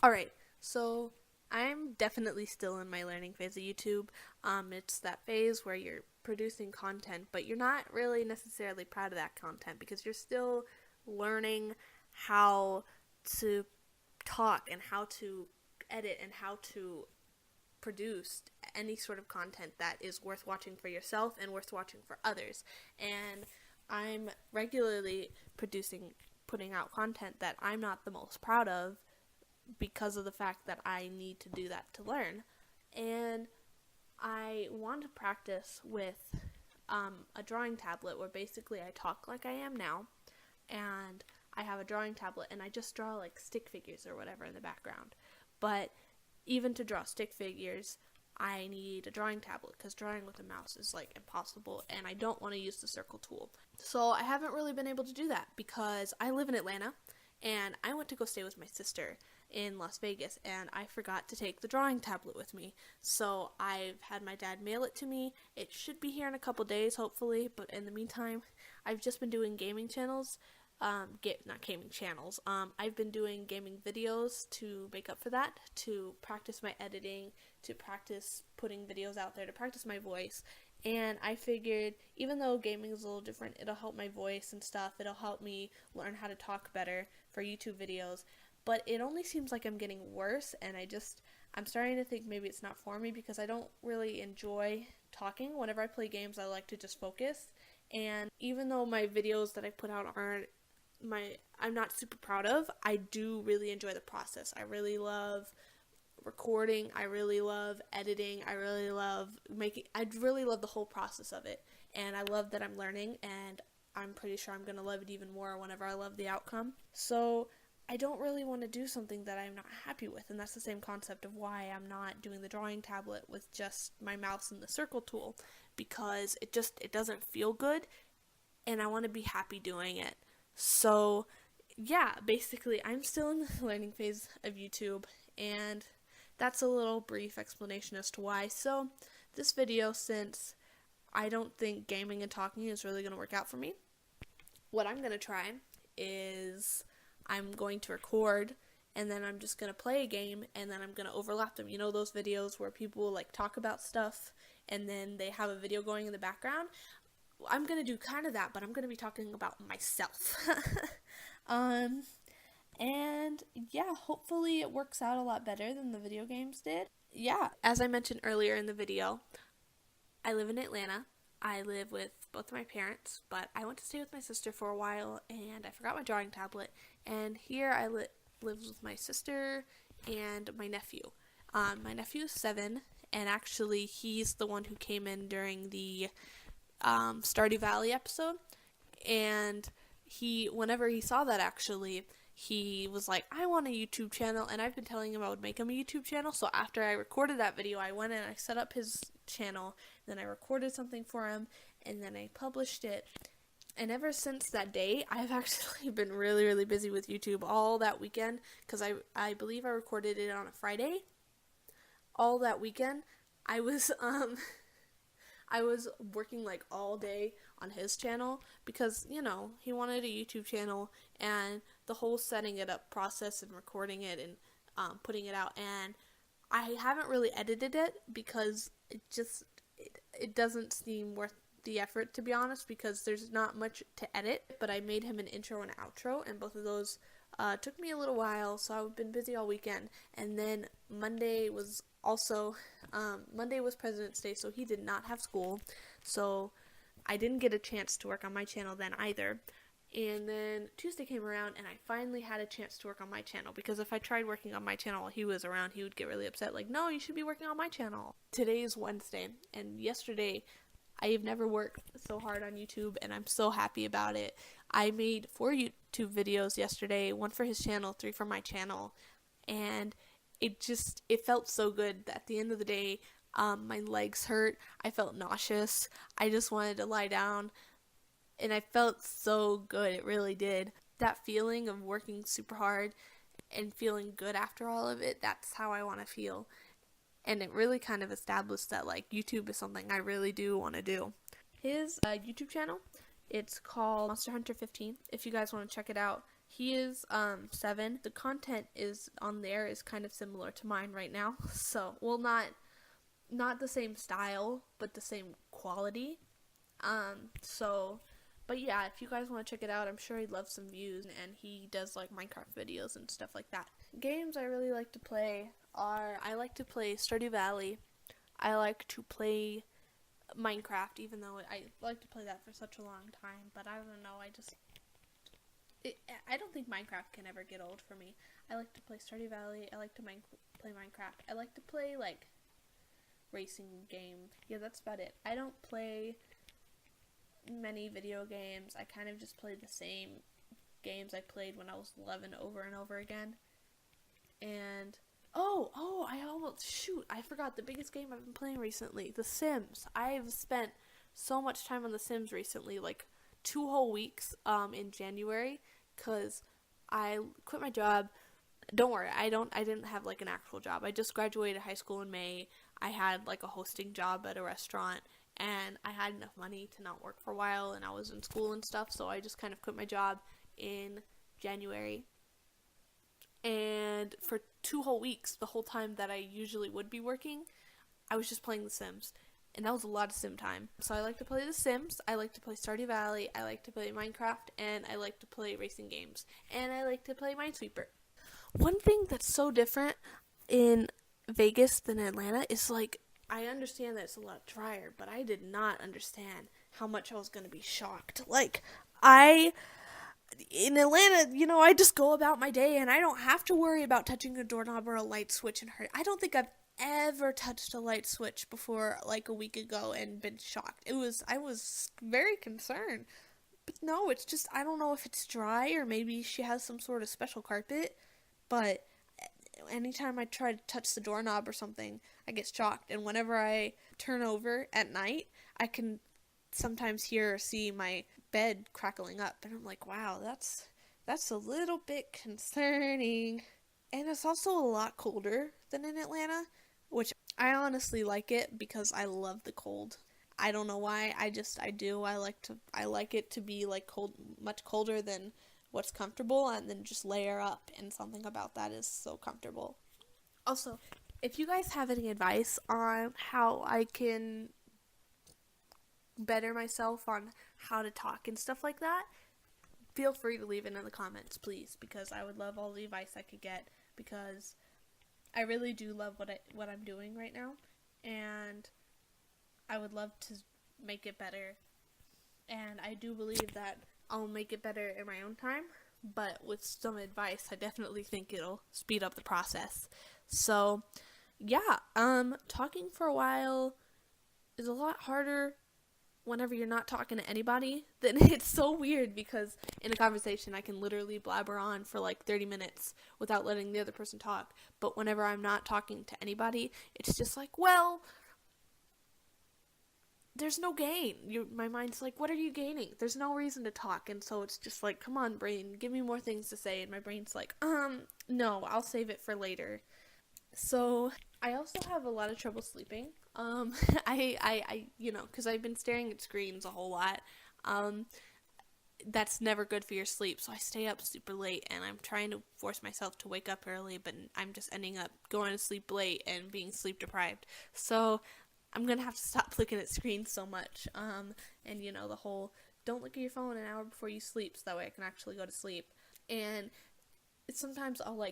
Alright, so I'm definitely still in my learning phase of YouTube. It's that phase where you're producing content, but you're not really necessarily proud of that content because you're still learning how to talk and how to edit and how to produce any sort of content that is worth watching for yourself and worth watching for others. And I'm regularly putting out content that I'm not the most proud of because of the fact that I need to do that to learn. And I want to practice with a drawing tablet where basically I talk like I am now, and I have a drawing tablet and I just draw like stick figures or whatever in the background. But even to draw stick figures, I need a drawing tablet because drawing with a mouse is like impossible, and I don't want to use the circle tool. So I haven't really been able to do that because I live in Atlanta and I went to go stay with my sister in Las Vegas, and I forgot to take the drawing tablet with me. So I've had my dad mail it to me. It should be here in a couple days, hopefully, but in the meantime, I've just been doing gaming channels. Not gaming channels. I've been doing gaming videos to make up for that, to practice my editing, to practice putting videos out there, to practice my voice. And I figured, even though gaming is a little different, it'll help my voice and stuff. It'll help me learn how to talk better for YouTube videos. But it only seems like I'm getting worse, and I'm starting to think maybe it's not for me because I don't really enjoy talking. Whenever I play games, I like to just focus. And even though my videos that I put out I'm not super proud of, I do really enjoy the process. I really love recording, I really love editing, I really love the whole process of it. And I love that I'm learning, and I'm pretty sure I'm going to love it even more whenever I love the outcome. So I don't really want to do something that I'm not happy with, and that's the same concept of why I'm not doing the drawing tablet with just my mouse and the circle tool, because it doesn't feel good, and I want to be happy doing it. So yeah, basically I'm still in the learning phase of YouTube, and that's a little brief explanation as to why. So this video, since I don't think gaming and talking is really going to work out for me, what I'm going to try is I'm going to record, and then I'm just going to play a game, and then I'm going to overlap them. You know those videos where people like talk about stuff and then they have a video going in the background? I'm going to do kind of that, but I'm going to be talking about myself. And yeah, hopefully it works out a lot better than the video games did. Yeah, as I mentioned earlier in the video, I live in Atlanta. I live with both of my parents, but I went to stay with my sister for a while, and I forgot my drawing tablet, and here I live with my sister and my nephew. My nephew is 7, and actually he's the one who came in during the Stardew Valley episode, and whenever he saw that, actually, he was like, I want a YouTube channel, and I've been telling him I would make him a YouTube channel. So after I recorded that video, I went and I set up his channel, then I recorded something for him, and then I published it. And ever since that day, I've actually been really, really busy with YouTube all that weekend, because I believe I recorded it on a Friday. All that weekend, I was working like all day on his channel because, he wanted a YouTube channel, and the whole setting it up process and recording it and putting it out. And I haven't really edited it because it doesn't seem worth the effort, to be honest, because there's not much to edit. But I made him an intro and outro, and both of those took me a little while, so I've been busy all weekend. And then Monday was President's Day, so he did not have school, so I didn't get a chance to work on my channel then either. And then Tuesday came around, and I finally had a chance to work on my channel, because if I tried working on my channel while he was around, he would get really upset, like, no, you should be working on my channel. Today is Wednesday, and yesterday, I've never worked so hard on YouTube, and I'm so happy about it. I made 4 YouTube videos yesterday, 1 for his channel, 3 for my channel, and it felt so good that at the end of the day, my legs hurt, I felt nauseous, I just wanted to lie down, and I felt so good, it really did. That feeling of working super hard and feeling good after all of it, that's how I want to feel. And it really kind of established that, like, YouTube is something I really do want to do. His YouTube channel, it's called Monster Hunter 15. If you guys want to check it out, He is 7. The content is on there is kind of similar to mine right now. So, well, not the same style, but the same quality. So, but yeah, if you guys want to check it out, I'm sure he'd love some views, and he does like Minecraft videos and stuff like that. Games I really like to play are, I like to play Stardew Valley. I like to play Minecraft, even though I like to play that for such a long time, but I don't know, I don't think Minecraft can ever get old for me. I like to play Stardew Valley, I like to play Minecraft, I like to play, like, racing games. Yeah, that's about it. I don't play many video games. I kind of just play the same games I played when I was 11 over and over again. And I forgot the biggest game I've been playing recently, The Sims. I've spent so much time on The Sims recently, like 2 whole weeks in January, cuz I quit my job. Don't worry, I didn't have like an actual job. I just graduated high school in May. I had like a hosting job at a restaurant, and I had enough money to not work for a while, and I was in school and stuff, so I just kind of quit my job in January. And for 2 whole weeks, the whole time that I usually would be working, I was just playing The Sims. And that was a lot of sim time. So I like to play The Sims, I like to play Stardew Valley, I like to play Minecraft, and I like to play racing games. And I like to play Minesweeper. One thing that's so different in Vegas than Atlanta is like, I understand that it's a lot drier, but I did not understand how much I was going to be shocked. Like, in Atlanta, I just go about my day and I don't have to worry about touching a doorknob or a light switch and hurt. I don't think I've ever touched a light switch before, like a week ago, and been shocked. I was very concerned. But no, it's just, I don't know if it's dry or maybe she has some sort of special carpet, but anytime I try to touch the doorknob or something, I get shocked. And whenever I turn over at night, I can sometimes hear or see my bed crackling up, and I'm like, wow, that's a little bit concerning. And it's also a lot colder than in Atlanta, which I honestly like it because I love the cold. I don't know why, I do. I like it to be like cold, much colder than what's comfortable, and then just layer up, and something about that is so comfortable. Also, if you guys have any advice on how I can better myself on how to talk and stuff like that, feel free to leave it in the comments, please, because I would love all the advice I could get, because I really do love what I'm doing right now, and I would love to make it better, and I do believe that I'll make it better in my own time, but with some advice, I definitely think it'll speed up the process. So, yeah, talking for a while is a lot harder whenever you're not talking to anybody. Then it's so weird, because in a conversation I can literally blabber on for like 30 minutes without letting the other person talk. But whenever I'm not talking to anybody, it's just like, well, there's no gain. My mind's like, what are you gaining? There's no reason to talk. And so it's just like, come on, brain, give me more things to say. And my brain's like, no, I'll save it for later. So I also have a lot of trouble sleeping. Because I've been staring at screens a whole lot. That's never good for your sleep. So I stay up super late, and I'm trying to force myself to wake up early, but I'm just ending up going to sleep late and being sleep deprived. So I'm going to have to stop looking at screens so much. And the whole, don't look at your phone an hour before you sleep, so that way I can actually go to sleep. And sometimes I'll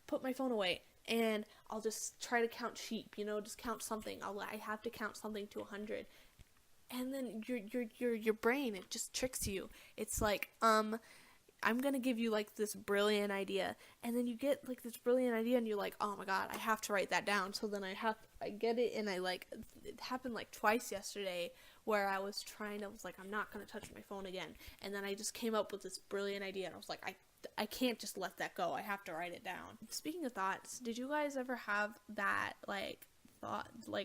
put my phone away, and I'll just try to count sheep, just count something. I have to count something to 100. And then your brain, it just tricks you. It's like, I'm gonna give you like this brilliant idea, and then you get like this brilliant idea, and you're like, oh my god, I have to write that down. So then I get it, and it happened like twice yesterday, where I was like, I'm not gonna touch my phone again, and then I just came up with this brilliant idea, and I was like, I can't just let that go. I have to write it down. Speaking of thoughts, did you guys ever have that thought, a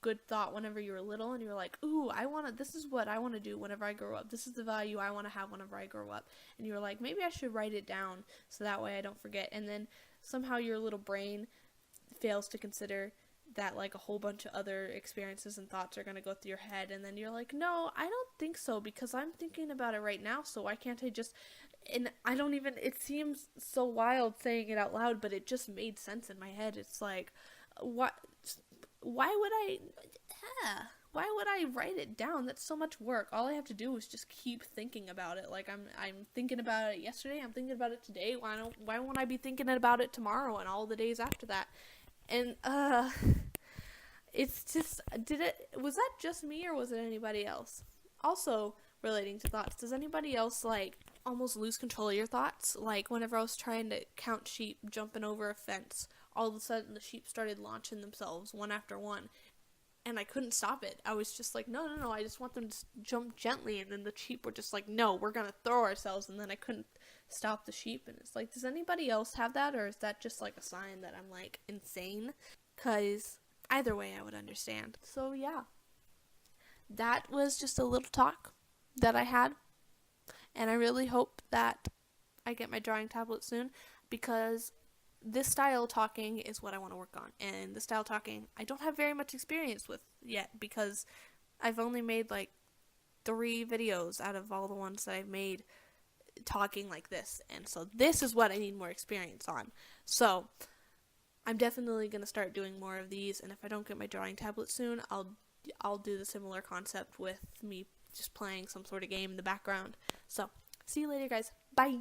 good thought whenever you were little, and you were like, ooh, this is what I want to do whenever I grow up. This is the value I want to have whenever I grow up. And you were like, maybe I should write it down so that way I don't forget. And then somehow your little brain fails to consider that like a whole bunch of other experiences and thoughts are going to go through your head, and then you're like, no, I don't think so, because I'm thinking about it right now, so why can't I just And I don't even, it seems so wild saying it out loud, but it just made sense in my head. It's like, what, why would I, yeah, why would I write it down? That's so much work. All I have to do is just keep thinking about it. Like I'm thinking about it yesterday, I'm thinking about it today. Why won't I be thinking about it tomorrow and all the days after that? And it's just, was that just me or was it anybody else? Also, relating to thoughts, does anybody else like almost lose control of your thoughts? Like whenever I was trying to count sheep jumping over a fence, all of a sudden the sheep started launching themselves one after one, and I couldn't stop it. I was just like, no, no, no, I just want them to jump gently, and then the sheep were just like, no, we're gonna throw ourselves, and then I couldn't stop the sheep. And it's like, does anybody else have that, or is that just like a sign that I'm like insane? Because either way I would understand. So yeah, that was just a little talk that I had, and I really hope that I get my drawing tablet soon, because this style talking is what I want to work on, and the style talking I don't have very much experience with yet, because I've only made like 3 videos out of all the ones that I've made talking like this, and so this is what I need more experience on. So I'm definitely going to start doing more of these, and if I don't get my drawing tablet soon, I'll do the similar concept with me just playing some sort of game in the background. So see you later, guys. Bye.